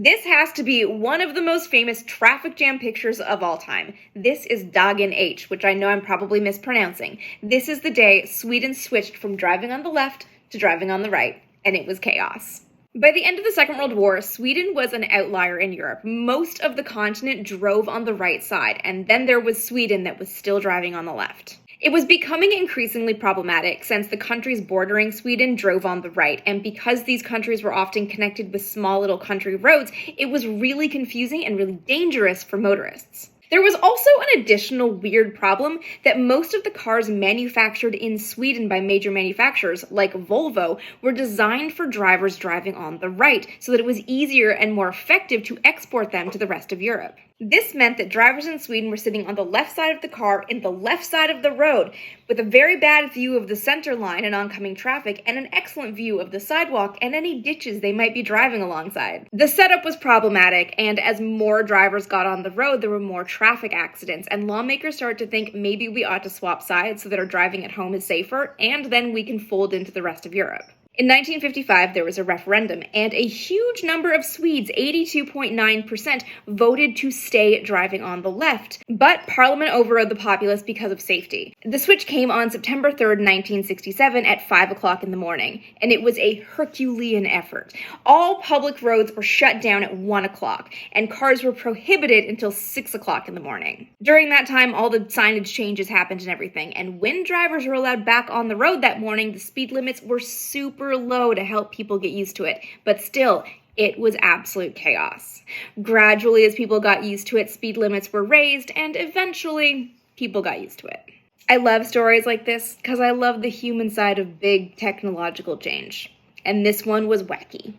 This has to be one of the most famous traffic jam pictures of all time. This is Dagen H, which I know I'm probably mispronouncing. This is the day Sweden switched from driving on the left to driving on the right, and it was chaos. By the end of the Second World War, Sweden was an outlier in Europe. Most of the continent drove on the right side, and then there was Sweden that was still driving on the left. It was becoming increasingly problematic since the countries bordering Sweden drove on the right, and because these countries were often connected with small little country roads, it was really confusing and really dangerous for motorists. There was also an additional weird problem that most of the cars manufactured in Sweden by major manufacturers, like Volvo, were designed for drivers driving on the right, so that it was easier and more effective to export them to the rest of Europe. This meant that drivers in Sweden were sitting on the left side of the car in the left side of the road, with a very bad view of the center line and oncoming traffic, and an excellent view of the sidewalk and any ditches they might be driving alongside. The setup was problematic, and as more drivers got on the road, there were more traffic accidents, and lawmakers started to think maybe we ought to swap sides so that our driving at home is safer, and then we can fold into the rest of Europe. In 1955, there was a referendum, and a huge number of Swedes, 82.9%, voted to stay driving on the left, but Parliament overrode the populace because of safety. The switch came on September 3rd, 1967 at 5 o'clock in the morning, and it was a Herculean effort. All public roads were shut down at 1 o'clock, and cars were prohibited until 6 o'clock in the morning. During that time, all the signage changes happened and everything, and when drivers were allowed back on the road that morning, the speed limits were super low to help people get used to it, but still, it was absolute chaos. Gradually, as people got used to it, speed limits were raised, and eventually, people got used to it. I love stories like this because I love the human side of big technological change, and this one was wacky.